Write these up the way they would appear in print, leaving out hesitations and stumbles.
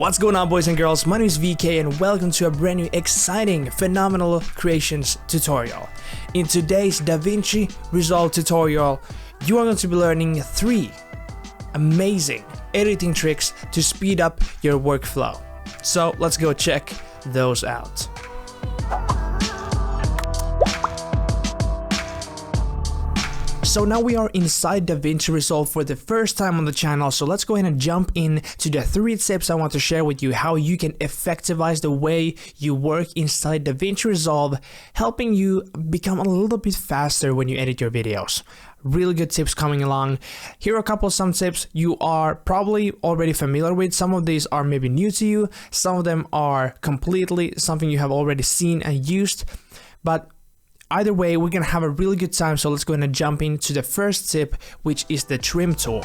What's going on, boys and girls? My name is VK and welcome to a brand new exciting phenomenal creations tutorial. In today's Davinci Resolve tutorial, you are going to be learning 3 amazing editing tricks to speed up your workflow. So let's go check those out. So now we are inside Davinci Resolve for the first time on the channel, so let's go ahead and jump in to the 3 tips I want to share with you how you can effectivize the way you work inside Davinci Resolve, helping you become a little bit faster when you edit your videos. Really good tips coming along. Here are some tips you are probably already familiar with. Some of these are maybe new to you, some of them are completely something you have already seen and used, but either way, we're gonna have a really good time, so let's go ahead and jump into the first tip, which is the trim tool.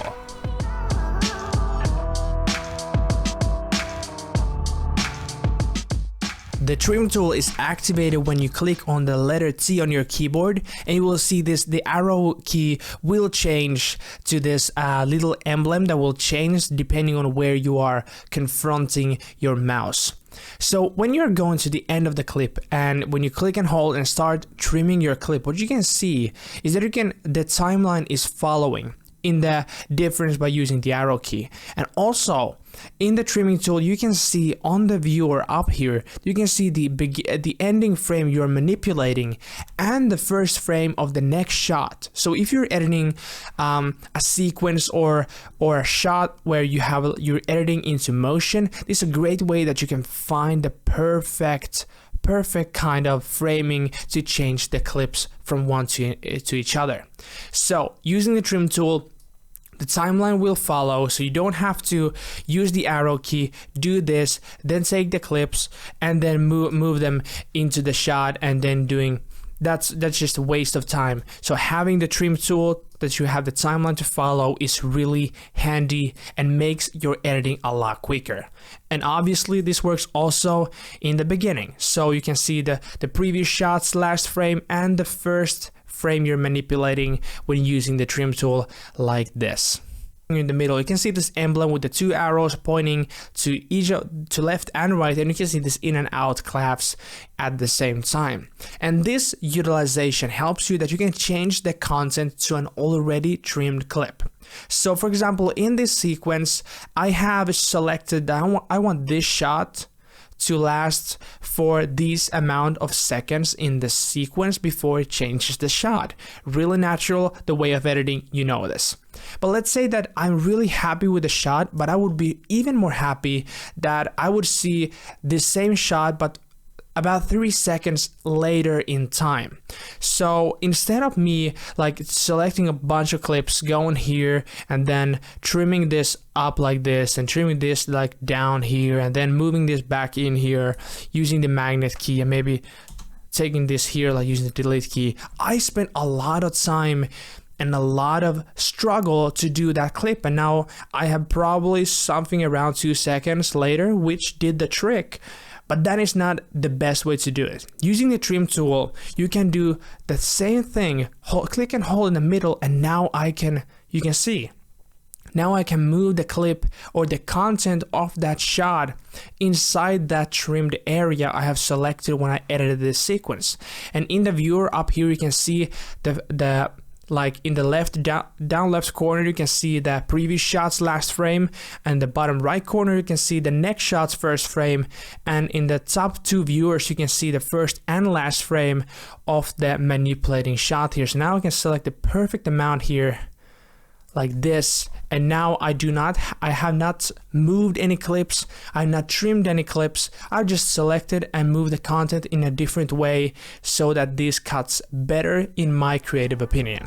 The trim tool is activated when you click on the letter T on your keyboard, and you will see the arrow key will change to this little emblem that will change depending on where you are confronting your mouse. So when you're going to the end of the clip and when you click and hold and start trimming your clip, what you can see is that the timeline is following in the difference by using the arrow key. And also in the trimming tool, you can see on the viewer up here, you can see the ending frame you're manipulating and the first frame of the next shot. So if you're editing a sequence or a shot where you're editing into motion, this is a great way that you can find the perfect kind of framing to change the clips from one to each other. So using the trim tool, the timeline will follow, so you don't have to use the arrow key, do this, then take the clips and then move them into the shot, and then that's just a waste of time. So having the trim tool that you have the timeline to follow is really handy and makes your editing a lot quicker. And obviously this works also in the beginning, so you can see the previous shot's last frame and the first frame you're manipulating when using the trim tool like this. In the middle, you can see this emblem with the 2 arrows pointing to left and right, and you can see this in and out claps at the same time. And this utilization helps you that you can change the content to an already trimmed clip. So for example, in this sequence, I have selected that I want this shot to last for this amount of seconds in the sequence before it changes the shot. Really natural, the way of editing, you know this. But let's say that I'm really happy with the shot, but I would be even more happy that I would see the same shot but about 3 seconds later in time. So instead of me like selecting a bunch of clips, going here and then trimming this up like this and trimming this like down here and then moving this back in here using the magnet key and maybe taking this here like using the delete key, I spent a lot of time and a lot of struggle to do that clip, and now I have probably something around 2 seconds later which did the trick. But that is not the best way to do it. Using the trim tool, you can do the same thing, click and hold in the middle, and now you can see. Now I can move the clip or the content of that shot inside that trimmed area I have selected when I edited this sequence. And in the viewer up here, you can see the like in the down left corner, you can see the previous shot's last frame, and the bottom right corner you can see the next shot's first frame, and in the top 2 viewers you can see the first and last frame of the manipulating shot here. So now I can select the perfect amount here like this, and now I have not moved any clips, I've not trimmed any clips, I've just selected and moved the content in a different way so that this cuts better in my creative opinion.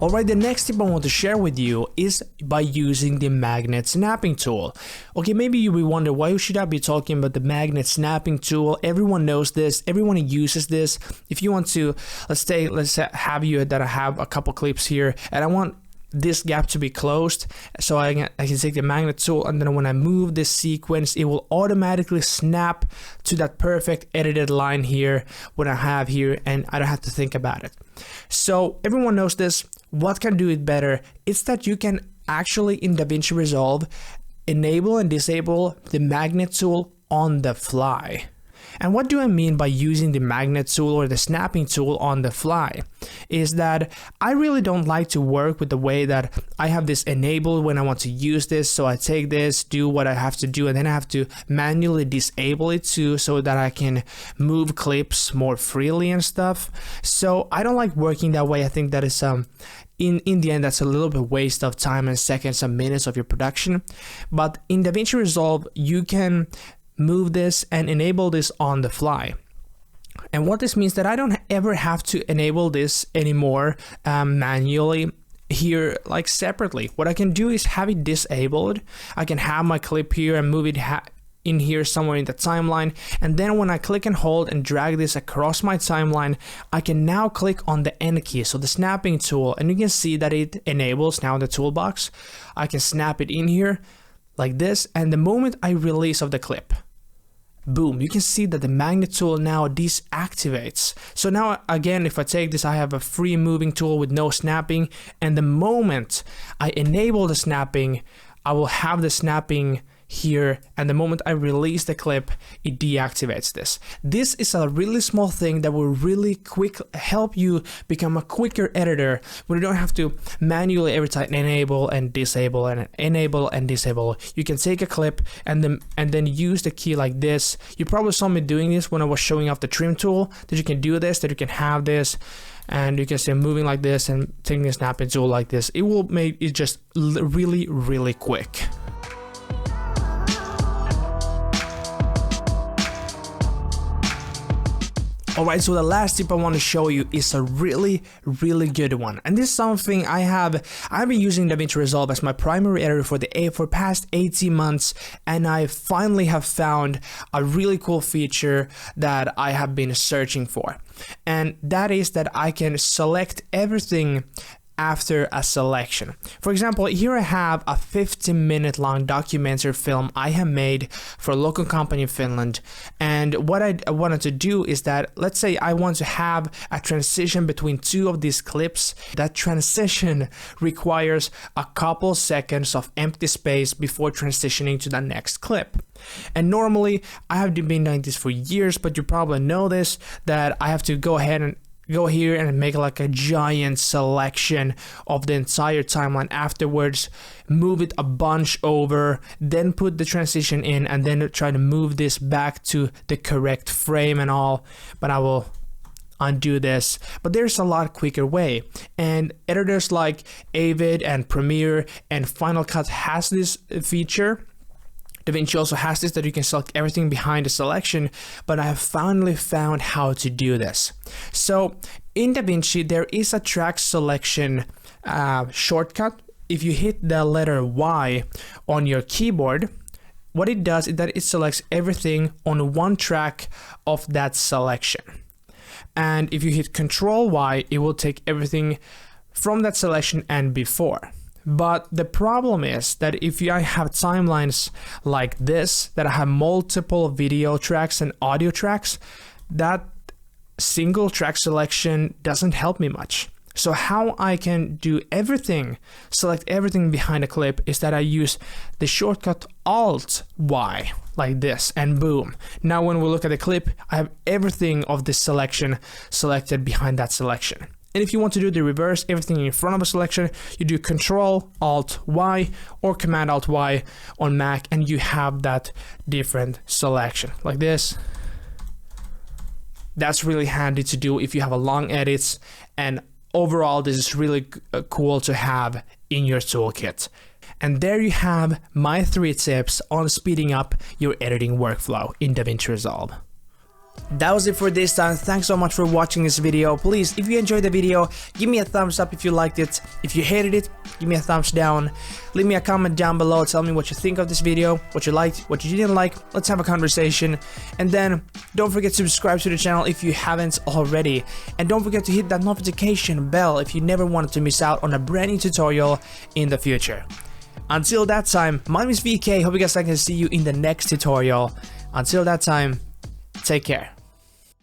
Alright, the next tip I want to share with you is by using the magnet snapping tool. Okay, maybe you will wonder, why should I be talking about the magnet snapping tool? Everyone knows this, everyone uses this. If you want to, let's have you that I have a couple clips here and I want this gap to be closed, so I can take the magnet tool, and then when I move this sequence, it will automatically snap to that perfect edited line here, what I have here, and I don't have to think about it. So everyone knows this. What can do it better? It's that you can actually in DaVinci Resolve enable and disable the magnet tool on the fly. And what do I mean by using the magnet tool or the snapping tool on the fly? Is that I really don't like to work with the way that I have this enabled when I want to use this. So I take this, do what I have to do, and then I have to manually disable it too, so that I can move clips more freely and stuff. So I don't like working that way. I think that is in the end, that's a little bit waste of time and seconds and minutes of your production. But in DaVinci Resolve, you can move this and enable this on the fly. And what this means that I don't ever have to enable this anymore manually here, like separately. What I can do is have it disabled. I can have my clip here and move it in here somewhere in the timeline, and then when I click and hold and drag this across my timeline, I can now click on the N key, so the snapping tool, and you can see that it enables now the toolbox. I can snap it in here like this, and the moment I release of the clip, boom, you can see that the magnet tool now deactivates. So now again, if I take this, I have a free moving tool with no snapping, and the moment I enable the snapping, I will have the snapping here, and the moment I release the clip, it deactivates this. This is a really small thing that will really help you become a quicker editor, where you don't have to manually every time enable and disable and enable and disable. You can take a clip and then use the key like this. You probably saw me doing this when I was showing off the trim tool, that you can do this, that you can have this, and you can see I'm moving like this and taking the snapping tool like this. It will make it just really, really quick. Alright, so the last tip I want to show you is a really, really good one. And this is something I've been using DaVinci Resolve as my primary editor for past 18 months, and I finally have found a really cool feature that I have been searching for. And that is that I can select everything after a selection. For example, here I have a 15-minute long documentary film I have made for a local company in Finland, and what I wanted to do is that, let's say I want to have a transition between two of these clips. That transition requires a couple seconds of empty space before transitioning to the next clip. And normally, I have been doing this for years, but you probably know this, that I have to go ahead and go here and make like a giant selection of the entire timeline afterwards, move it a bunch over, then put the transition in, and then try to move this back to the correct frame and all. But I will undo this. But there's a lot quicker way, and editors like Avid and Premiere and Final Cut has this feature. DaVinci also has this, that you can select everything behind the selection, but I have finally found how to do this. So in DaVinci, there is a track selection shortcut. If you hit the letter Y on your keyboard, what it does is that it selects everything on one track of that selection. And if you hit Control Y, it will take everything from that selection and before. But the problem is that if I have timelines like this, that I have multiple video tracks and audio tracks, that single track selection doesn't help me much. So how I can do everything, select everything behind a clip, is that I use the shortcut Alt-Y like this, and boom. Now when we look at the clip, I have everything of this selection selected behind that selection. And if you want to do the reverse, everything in front of a selection, you do Control-Alt-Y or Command-Alt-Y on Mac, and you have that different selection like this. That's really handy to do if you have a long edits, and overall this is really cool to have in your toolkit. And there you have my 3 tips on speeding up your editing workflow in DaVinci Resolve. That was it for this time. Thanks so much for watching this video. Please, if you enjoyed the video, give me a thumbs up if you liked it. If you hated it, give me a thumbs down. Leave me a comment down below. Tell me what you think of this video, what you liked, what you didn't like. Let's have a conversation. And then don't forget to subscribe to the channel if you haven't already. And don't forget to hit that notification bell if you never wanted to miss out on a brand new tutorial in the future. Until that time, my name is VK. Hope you guys can see you in the next tutorial. Until that time, take care.